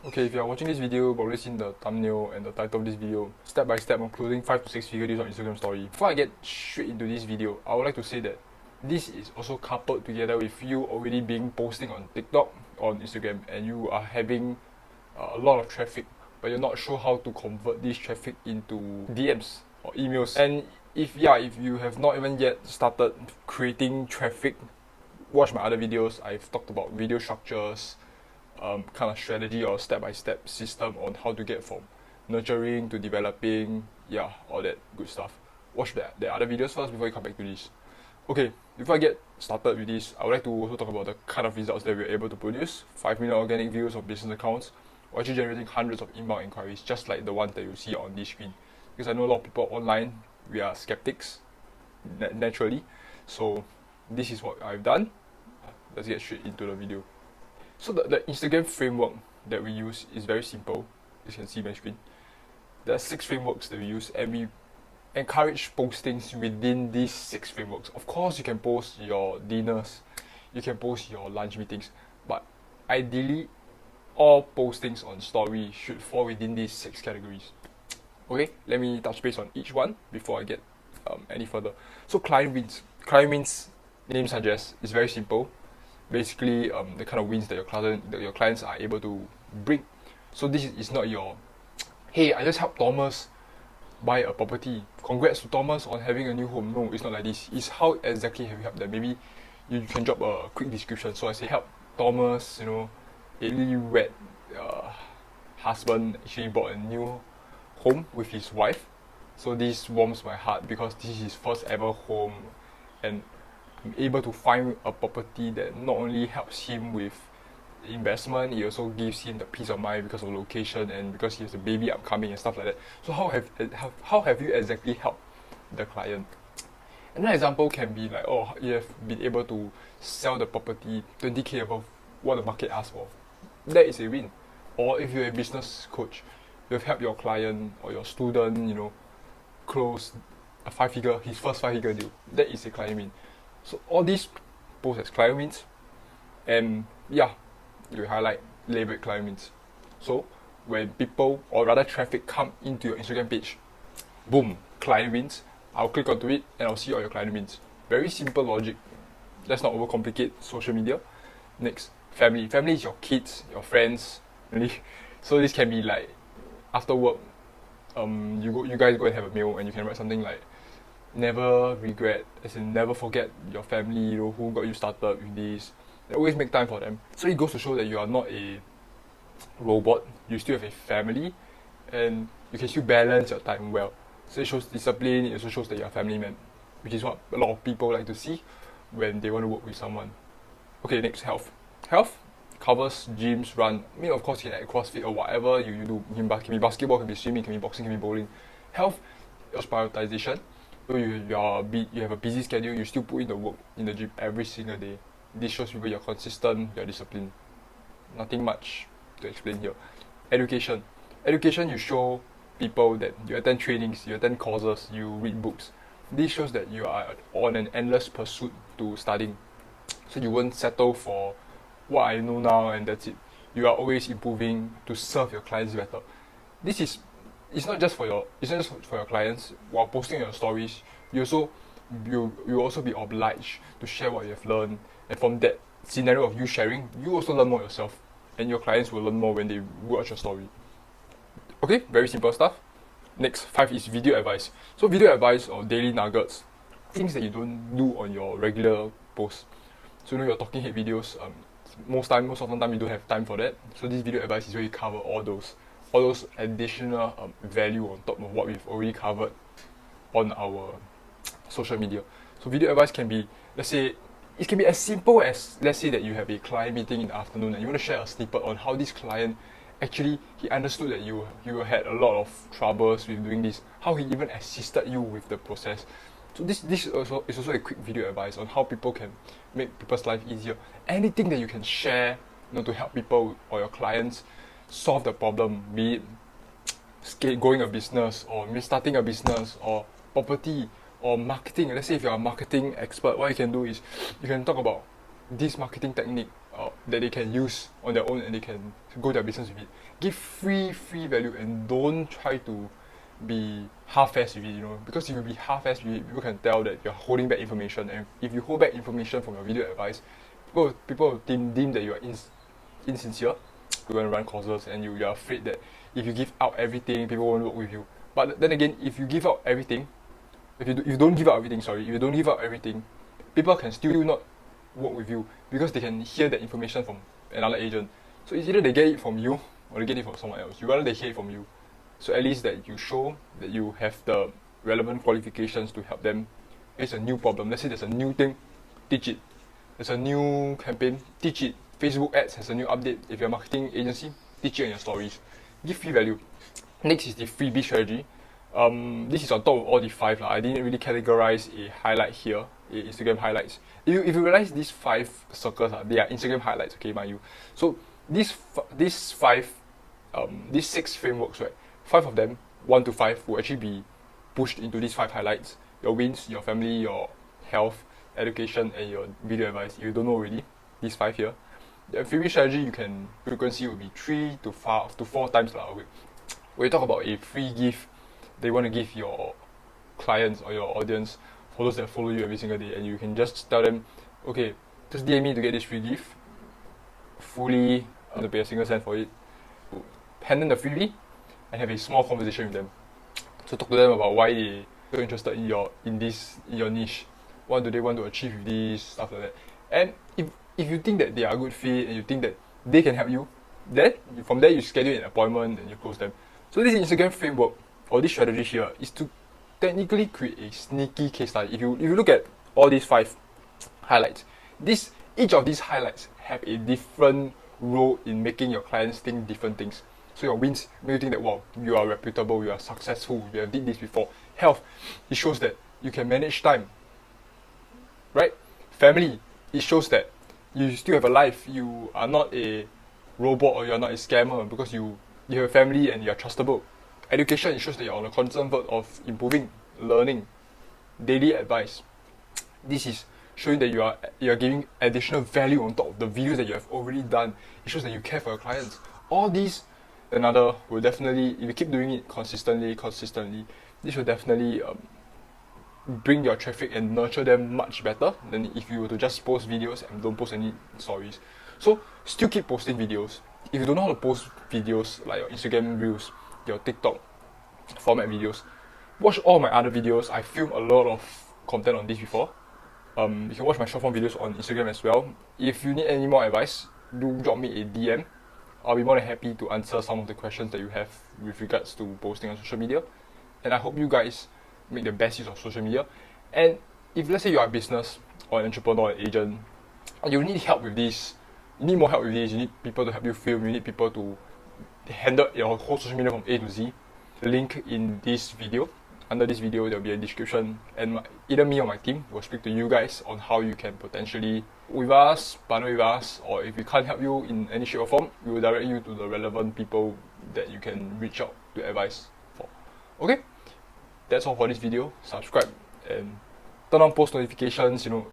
Okay, if you are watching this video, you've already seen the thumbnail and the title of this video. Step by step, I'm closing 5 to 6 figure deals on Instagram story. Before I get straight into this video, I would like to say that this is also coupled together with you already being posting on TikTok, on Instagram, and you are having a lot of traffic, but you're not sure how to convert this traffic into DMs or emails. And if you have not even yet started creating traffic, watch my other videos. I've talked about video structures, kind of strategy or step-by-step system on how to get from nurturing to developing, all that good stuff. Watch the other videos first before you come back to this. Okay, before I get started with this, I would like to also talk about the kind of results that we're able to produce. 5 million organic views of business accounts, or actually generating hundreds of inbound inquiries, just like the one that you see on this screen. Because I know a lot of people online, we are skeptics, naturally. So this is what I've done. Let's get straight into the video. So the Instagram framework that we use is very simple. You can see my screen. There are 6 frameworks that we use, and we encourage postings within these 6 frameworks. Of course, you can post your dinners, you can post your lunch meetings, but ideally, all postings on story should fall within these 6 categories. Okay, let me touch base on each one before I get any further. So client wins. Client wins, name suggests, is very simple. Basically, the kind of wins that your clients are able to bring. So this is not your, hey, I just helped Thomas buy a property. Congrats to Thomas on having a new home. No, it's not like this. It's how exactly have you helped them. Maybe you can drop a quick description. So I say, help Thomas, a newlywed husband actually bought a new home with his wife. So this warms my heart because this is his first ever home, and I'm able to find a property that not only helps him with investment, it also gives him the peace of mind because of location and because he has a baby upcoming and stuff like that. So how have you exactly helped the client? Another example can be like, you have been able to sell the property 20k above what the market asks for. That is a win. Or if you're a business coach, you've helped your client or your student, close his first 5-figure deal. That is a client win. So all these posts as client wins, and you highlight, label client wins. So when people, or rather traffic, come into your Instagram page, boom, client wins. I'll click onto it and I'll see all your client wins. Very simple logic. Let's not overcomplicate social media. Next, family. Family is your kids, your friends, really. So this can be like after work, you guys go and have a meal and you can write something like, never regret, as in never forget your family, who got you started with this. Always make time for them. So it goes to show that you are not a robot, you still have a family, and you can still balance your time well. So it shows discipline, it also shows that you're a family man, which is what a lot of people like to see when they want to work with someone. Okay, next, health. Health covers gyms, run. Of course, you can add CrossFit or whatever you do. Can be basketball, can be swimming, can be boxing, can be bowling. Health is prioritization. So you have a busy schedule, you still put in the work in the gym every single day. This shows people you're consistent, you're disciplined. Nothing much to explain here. Education. Education, you show people that you attend trainings, you attend courses, you read books. This shows that you are on an endless pursuit to studying. So you won't settle for what I know now and that's it. You are always improving to serve your clients better. It's not just for your clients. While posting your stories, you also be obliged to share what you have learned, and from that scenario of you sharing, you also learn more yourself, and your clients will learn more when they watch your story. Okay, very simple stuff. Next, 5 is video advice. So video advice or daily nuggets, things that you don't do on your regular posts. So your talking head videos, most of the time you don't have time for that. So this video advice is where you cover all those additional value on top of what we've already covered on our social media. So video advice can be, it can be as simple as, let's say that you have a client meeting in the afternoon and you want to share a snippet on how this client actually, he understood that you had a lot of troubles with doing this, how he even assisted you with the process. So this is also a quick video advice on how people can make people's life easier. Anything that you can share, to help people or your clients solve the problem, be it going a business or starting a business or property or marketing. Let's say if you're a marketing expert, what you can do is you can talk about this marketing technique that they can use on their own and they can go their business with it. Give free value and don't try to be half-assed with it, you know, because if you be half-assed with it, people can tell that you're holding back information, and if you hold back information from your video advice, people will deem that you are insincere. You want to run courses and you are afraid that if you give out everything, people won't work with you. But then again, if you give out everything, if you don't give out everything, people can still not work with you because they can hear that information from another agent. So it's either they get it from you or they get it from someone else. You rather they hear it from you. So at least that you show that you have the relevant qualifications to help them face a new problem. Let's say there's a new thing, teach it. There's a new campaign, teach it. Facebook ads has a new update. If you're a marketing agency, teach it in your stories. Give free value. Next is the freebie strategy. This is on top of all the 5. I didn't really categorize a highlight here, Instagram highlights. If you realize these 5 circles, they are Instagram highlights, okay, mind you. So these 6 frameworks, right? 5 of them, 1 to 5, will actually be pushed into these 5 highlights. Your wins, your family, your health, education, and your video advice. If you don't know already, these 5 here. The freebie strategy, frequency will be 3 to 4 times a week. When you talk about a free gift they want to give your clients or your audience, for those that follow you every single day, and you can just tell them, okay, just DM me to get this free gift, fully to pay a single cent for it, hand them the freebie, and have a small conversation with them. So talk to them about why they're so interested in your niche, what do they want to achieve with this, stuff like that. And if you think that they are a good fit and you think that they can help you, then from there you schedule an appointment and you close them. So this Instagram framework or this strategy here is to technically create a sneaky case study. If you look at all these 5 highlights, each of these highlights have a different role in making your clients think different things. So your wins make you think that, wow, you are reputable, you are successful, you have did this before. Health, it shows that you can manage time, right? Family, it shows that you still have a life, you are not a robot or you are not a scammer because you have a family and you are trustable. Education, it shows that you're on a constant verge of improving, learning, daily advice. This is showing that you are giving additional value on top of the videos that you have already done. It shows that you care for your clients. All these will definitely, if you keep doing it consistently, this will definitely bring your traffic and nurture them much better than if you were to just post videos and don't post any stories. So still keep posting videos. If you don't know how to post videos like your Instagram Reels, your TikTok format videos, watch all my other videos. I filmed a lot of content on this before. You can watch my short form videos on Instagram as well. If you need any more advice, do drop me a DM. I'll be more than happy to answer some of the questions that you have with regards to posting on social media. And I hope you guys make the best use of social media. And if let's say you are a business or an entrepreneur or an agent, and you need help with this, you need more help with this, you need people to help you film, you need people to handle your whole social media from A to Z, the link in this video. Under this video, there will be a description, and either me or my team will speak to you guys on how you can potentially partner with us, or if we can't help you in any shape or form, we will direct you to the relevant people that you can reach out to advice for. Okay, that's all for this video. Subscribe and turn on post notifications,